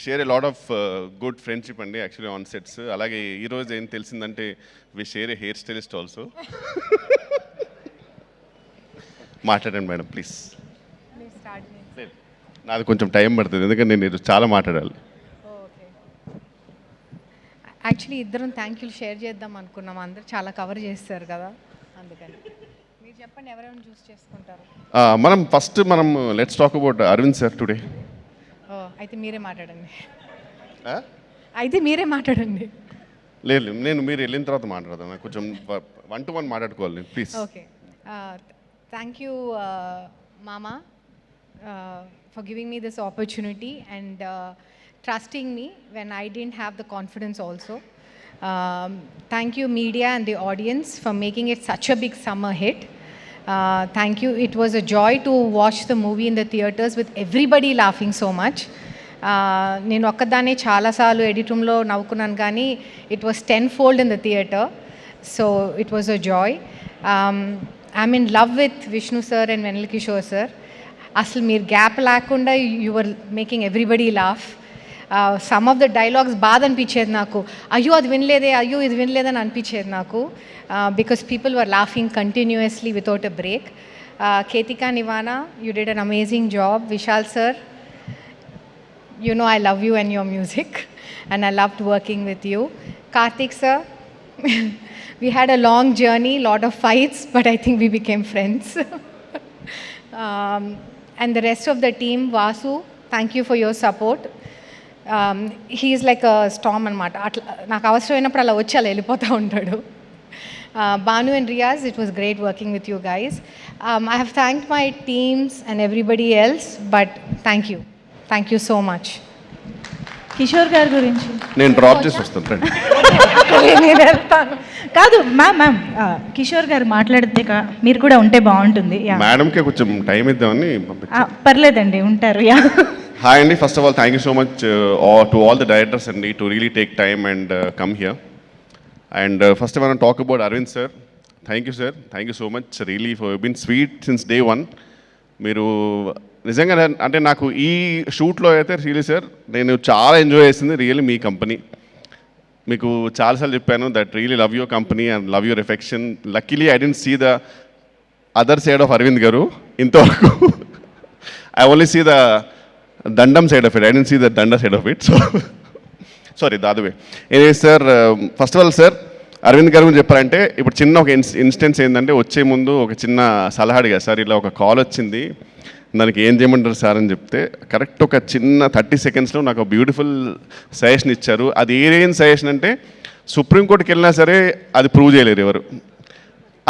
Share a lot of good friendship అండి actually on sets. అలాగే ఈరోజు ఏం తెలిసిందంటే we share a hair stylist also. మాట్లాడండి మేడం ప్లీజ్. నాది కొంచెం టైం పడుతుంది ఎందుకంటే నేను చాలా మాట్లాడాలి. యాక్చువల్లీ ఇద్దరం థ్యాంక్ యూ షేర్ చేద్దాం అనుకున్నాం, అందరు చాలా కవర్ చేస్తారు కదా, అందుకని మీరు చెప్పండి ఎవరెవరిని చూస్ చేసుకుంటారు. మనం let's talk about Aravind sir today. అయితే మీరే మాట్లాడండి. లేదు నేను మీరు వెళ్ళిన తర్వాత మాట్లాడదాం, కొంచెం 1-to-1 మాట్లాడుకోవాలి ప్లీజ్. ఓకే, థ్యాంక్ యూ మామా for giving me this opportunity and trusting me when I didn't have the confidence also. Thank you media and the audience for making it such a big summer hit. Thank you. It was a joy to watch the movie in the theaters with everybody laughing so much. నేను ఒక్కదాన్ని చాలాసార్లు edit రూమ్లో నవ్వుకున్నాను కానీ it was 10-fold in the theater. So it was a joy. I'm in love with Vishnu sir and Venal Kishore sir. అసలు మీరు gap లేకుండా you were making everybody laugh. Some of the dialogues బాధ అనిపించేది నాకు, అయ్యో అది వినలేదే, అయ్యో ఇది వినలేదని అనిపించేది నాకు, because people were laughing continuously without a break. Ketika నివానా, you did an amazing job. Vishal sir, you know I love you and your music and I loved working with you. Karthik sir, we had a long journey, lot of fights, but I think we became friends. And the rest of the team, Vasu, thank you for your support. He is like a storm అనమాట, అట్లా నాకు అవసరమైనప్పుడు అలా వచ్చి అలా వెళ్ళిపోతూ ఉంటాడు. Banu and Riyaz, it was great working with you guys. I have thanked my teams and everybody else, but thank you so much. Kishore గారి గురించి నేను డ్రాప్ చేసి వస్తాను. కాదు మ్యామ్, కిషోర్ గారు మాట్లాడితే మీరు కూడా ఉంటే బాగుంటుంది. మేడంకి కొంచెం టైం ఇద్దామని. పర్లేదండి, ఉంటారు. హాయ్ అండి, first of all thank you so much to all the directors అండి to really take time and come here. And first మనం talk about Aravind sir. Thank you sir, thank you so much really for been sweet since day 1. మీరు నిజంగా అంటే నాకు ఈ షూట్లో అయితే really sir నేను చాలా ఎంజాయ్ చేసింది రియల్లీ మీ కంపెనీ. మీకు చాలాసార్లు చెప్పాను that really love your company and love your affection. Luckily I didn't see the other side of Aravind garu ఇంతవరకు. ఐ ఓన్లీ సీ ద దండం side of it, I didn't see the దండ side of it. So sorry దాదవే. ఏ sir, first of all sir Aravind garu గురించి చెప్పారంటే ఇప్పుడు చిన్న ఒక ఇన్స్టెన్స్ ఏంటంటే వచ్చే ముందు ఒక చిన్న సలహా అడిగా సార్, ఇలా ఒక కాల్ వచ్చింది దానికి ఏం చేయమంటారు సార్ అని చెప్తే కరెక్ట్ ఒక చిన్న 30 secondsలో నాకు బ్యూటిఫుల్ సజెషన్ ఇచ్చారు. అది ఏం సజెషన్ అంటే సుప్రీంకోర్టుకి వెళ్ళినా సరే అది ప్రూవ్ చేయలేరు ఎవరు,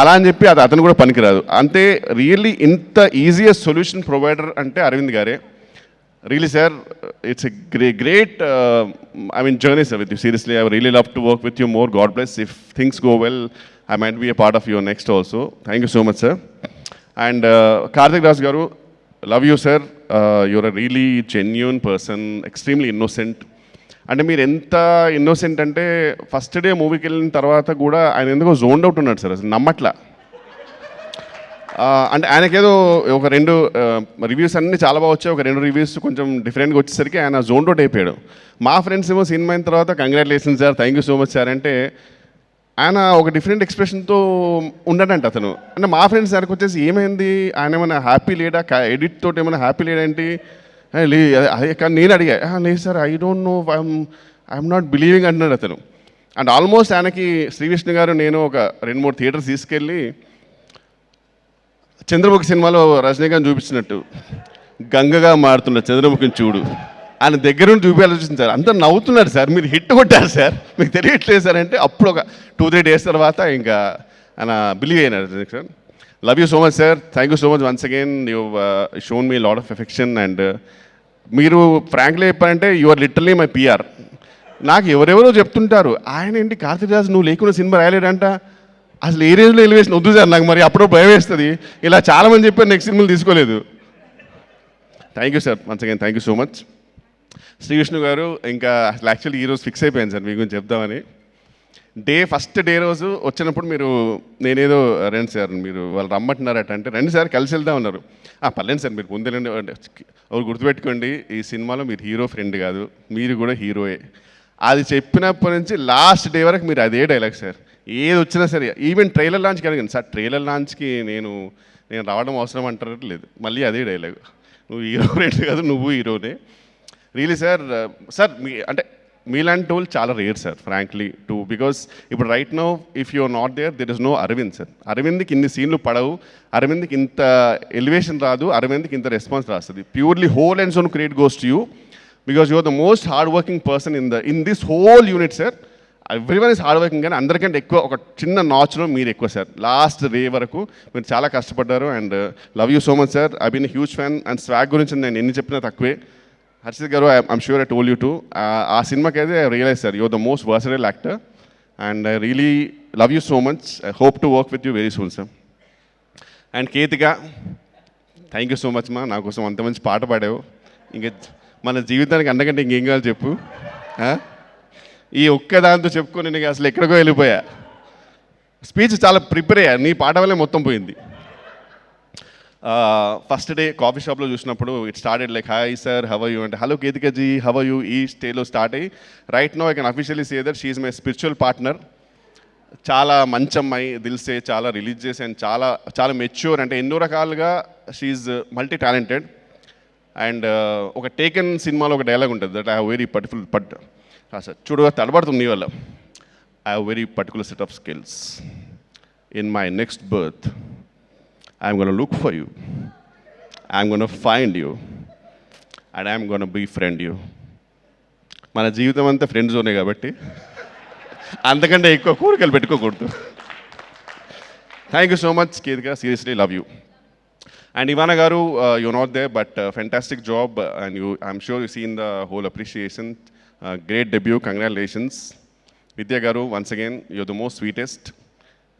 అలా అని చెప్పి అది అతను కూడా పనికిరాదు. అంతే రియల్లీ ఇంత ఈజియెస్ట్ సొల్యూషన్ ప్రొవైడర్ అంటే అరవింద్ గారే. Really sir it's a great journey sir with you. Seriously, I really love to work with you more. God bless. If things go well, I might be a part of your next also. Thank you so much sir. And Karthik Raj garu, love you sir. You're a really genuine person, extremely innocent. అంటే మీరు ఎంత innocent అంటే first day మూవీకి వెళ్ళిన తర్వాత కూడా ఆయన ఎందుకో జోన్డ్ అవుట్ ఉన్నాడు సార్, అసలు నమ్మట్లా. అంటే ఆయనకేదో ఒక 2 రివ్యూస్ అన్నీ చాలా బాగా వచ్చాయి, ఒక 2 రివ్యూస్ కొంచెం డిఫరెంట్గా వచ్చేసరికి ఆయన జోన్డ్ అవుట్ అయిపోయాడు. మా ఫ్రెండ్స్ ఏమో సినిమా అయిన తర్వాత congratulations sir, thank you so much sir అంటే ఆయన ఒక డిఫరెంట్ ఎక్స్ప్రెషన్తో ఉండడంట అతను. అంటే మా ఫ్రెండ్స్ దగ్గరికి వచ్చేసి ఏమైంది, ఆయన ఏమైనా హ్యాపీ లేడా, ఎడిట్ తోటి ఏమైనా హ్యాపీ లేడేంటి, అదే కానీ నేను అడిగా, లేదు sir I don't know, I'm not believing అంటున్నాడు అతను. అండ్ ఆల్మోస్ట్ ఆయనకి శ్రీవిష్ణు గారు నేను ఒక 2-3 థియేటర్స్ తీసుకెళ్ళి చంద్రముఖి సినిమాలో రజనీకాంత్ చూపించినట్టు గంగగా మారుతున్న చంద్రముఖిని చూడు ఆయన దగ్గర నుండి చూపించాల్సి సార్. అంతా నవ్వుతున్నాడు సార్, మీరు హిట్ కొట్టారు సార్, మీకు తెలియట్లేదు సార్ అంటే అప్పుడు ఒక 2-3 days తర్వాత ఇంకా ఆయన బిలీవ్ అయినారు sir. Love you so much sir, thank you so much once again. You shown me lot of affection. And మీరు ఫ్రాంక్లీ చెప్పారంటే you are literally my PR. నాకు ఎవరెవరో చెప్తుంటారు ఆయన ఏంటి కార్తీక్ రాజ్ నువ్వు లేకుండా సినిమా రాయలేడంట, అసలు ఏ రేంజ్లో ఎలివేషన్ వద్దు సార్ నాకు, మరి అప్పుడో భయం వేస్తుంది. ఇలా చాలామంది చెప్పారు నెక్స్ట్ సినిమాలు తీసుకోలేదు. Thank you sir once again, thank you so much. Srivishnu గారు ఇంకా అసలు యాక్చువల్లీ ఈరోజు ఫిక్స్ అయిపోయాను సార్ మీ గురించి చెప్దామని. ఫస్ట్ డే రోజు వచ్చినప్పుడు మీరు నేనేదో రండి సార్ మీరు వాళ్ళు రమ్మంటున్నారట అంటే రండి సార్ కలిసి వెళ్దాం అన్నారు. పర్లేదు సార్ మీరు ముందే ఒకరు గుర్తుపెట్టుకోండి, ఈ సినిమాలో మీరు హీరో ఫ్రెండ్ కాదు, మీరు కూడా హీరోయే. అది చెప్పినప్పటి నుంచి లాస్ట్ డే వరకు మీరు అదే డైలాగ్ సార్. ఏది వచ్చినా సరే, ఈవెన్ ట్రైలర్ లాంచ్కి అడిగాను సార్, ట్రైలర్ లాంచ్కి నేను రావడం అవసరం అంటారు లేదు, మళ్ళీ అదే డైలాగ్, నువ్వు హీరో ఫ్రెండ్ కాదు, నువ్వు హీరోనే. రియలీ సార్, సార్ మీ అంటే మీలాంటి వాళ్ళు చాలా rare sir frankly too, because ఇప్పుడు right now if you are not there is no Aravind sir. అరవింద్కి ఇన్ని సీన్లు పడవు, అరవింద్కి ఇంత ఎలివేషన్ రాదు, అరవింద్కి ఇంత రెస్పాన్స్ రాస్తుంది. Purely whole and sole credit goes to you, because you are the most hard working person in this whole unit sir. Everyone is hard working, కానీ అందరికంటే ఎక్కువ ఒక చిన్న నాచ్లో మీరు ఎక్కువ సార్. లాస్ట్ డే వరకు మీరు చాలా కష్టపడ్డారు and love you so much sir. I been huge fan and swag గురించి నేను ఎన్ని చెప్పినా తక్కువే. హర్షిత్ గారు, I'm sure I told you too, ఆ సినిమాకి అయితే I realise sir you're the most versatile actor and I really love you so much. I hope to work with you very soon sir. And Ketika, thank you so much మా, నా కోసం అంత మంచి పాట పాడావు. ఇంకా మన జీవితానికి అంతకంటే ఇంకేం కావాలి చెప్పు. ఈ ఒక్క దాంతో చెప్పుకొని నేను అసలు ఎక్కడికో వెళ్ళిపోయా. స్పీచ్ చాలా ప్రిపేర్ అయ్యా, నీ పాట వల్లే మొత్తం పోయింది. ఫస్ట్ డే కాఫీ షాప్లో చూసినప్పుడు it started like hi sir how you అంటే హలో కేతికజీ హవ్ యూ, ఈ స్టేలో స్టార్ట్ అయ్యి right no I can officially say that she is my spiritual partner. చాలా మంచి అమ్మాయి, దిల్సే, చాలా రిలీజియస్ అండ్ చాలా చాలా మెచ్యూర్, అంటే ఎన్నో రకాలుగా షీఈ్ మల్టీ టాలెంటెడ్. అండ్ ఒక టేకెన్ సినిమాలో ఒక డైలాగ్ ఉంటుంది that I have very sir చూడగా తడబడుతుంది వల్ల, I have very particular set of skills. In my next birth I'm gonna look for you, I'm gonna find you and I'm gonna be friend you. మన జీవితం అంతా friend జోనే కాబట్టి అంతకంటే ఎక్కువ కోరికలు పెట్టుకోకూడదు. Thank you so much Ketika, seriously love you. And Ivana garu, you're not there, but fantastic job, and I'm sure you've seen the whole appreciation. Great debut, congratulations. Vidya garu, once again, you're the most sweetest.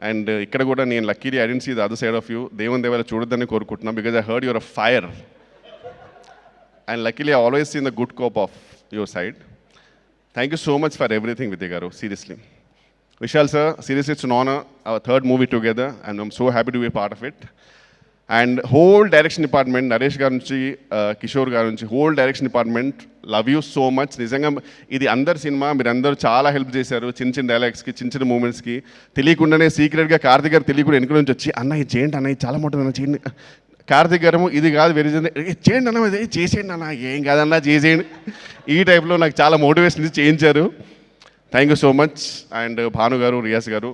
And ikkada kuda nenu luckily I didn't see the other side of you. Devan devara chudadani korukuntunna because I heard you're a fire. And luckily I always seen the good cop of your side. Thank you so much for everything, Vidya garu, seriously. Vishal sir, seriously it's an honor, our third movie together, and I'm so happy to be a part of it. And whole direction department, Naresh గారి నుంచి కిషోర్ గారి నుంచి whole direction department, love you so much. నిజంగా ఇది అందరి cinema, మీరు అందరూ చాలా హెల్ప్ చేశారు చిన్న చిన్న డైలాగ్స్కి, చిన్న చిన్న మూమెంట్స్కి. తెలియకుండానే సీక్రెట్గా కార్తిక్ గారు తెలియకుండా వెనుక నుంచి వచ్చి అన్న ఇది చేయండి అన్న, ఇది చాలా బాగుంటుంది చేయండి. కార్తిక్ గారు ఇది కాదు వెరీ చేయండి అన్న, ఇది చేసేయండి అన్న, ఏం కాదన్నా చేసేయండి, ఈ టైప్లో నాకు చాలా మోటివేషన్ ఇచ్చి చేయించారు. Thank you so much. And Bhanu garu, Riyaz garu,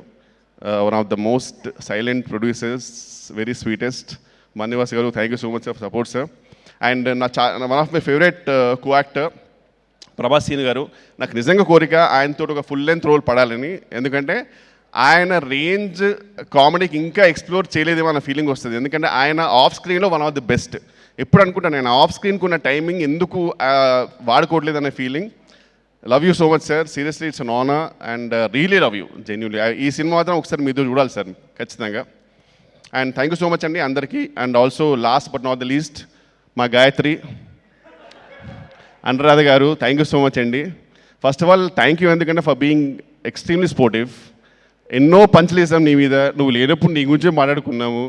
one of the most silent producers, very sweetest. మన్నివాస్ garu, thank you so much for support sir. And one of my favourite co actor Prabhas Seenu garu. నాకు నిజంగా కోరిక ఆయనతో ఒక ఫుల్ లెంత్ రోల్ పడాలని, ఎందుకంటే ఆయన రేంజ్ కామెడీకి ఇంకా ఎక్స్ప్లోర్ చేయలేదేమో అన్న ఫీలింగ్ వస్తుంది. ఎందుకంటే ఆయన ఆఫ్ స్క్రీన్లో వన్ ఆఫ్ ది బెస్ట్. ఎప్పుడు అనుకుంటాను నేను ఆఫ్ స్క్రీన్కి ఉన్న టైమింగ్ ఎందుకు వాడుకోవట్లేదు అనే feeling. Love you so much sir, seriously it's an honour and really love you genuinely. ఈ సినిమా మాత్రం ఒకసారి మీతో చూడాలి సార్ ఖచ్చితంగా. And thank you so much అండి అందరికీ. And also last but not the least మా గాయత్రి, అనురాధ గారు, థ్యాంక్ యూ సో మచ్ అండి. First of all thank you ఎందుకంటే ఫర్ బీయింగ్ ఎక్స్ట్రీమ్లీ స్పోర్టివ్. ఎన్నో పంచులు వేసాం నీ మీద, నువ్వు లేనప్పుడు నీ గురించే మాట్లాడుకున్నాము,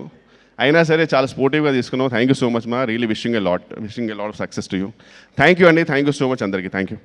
అయినా సరే చాలా స్పోర్టివ్గా తీసుకున్నావు. థ్యాంక్ యూ సో మచ్ మా, really wishing a lot of success to you. Thank you అండి, థ్యాంక్ యూ సో మచ్ అందరికీ, థ్యాంక్ యూ.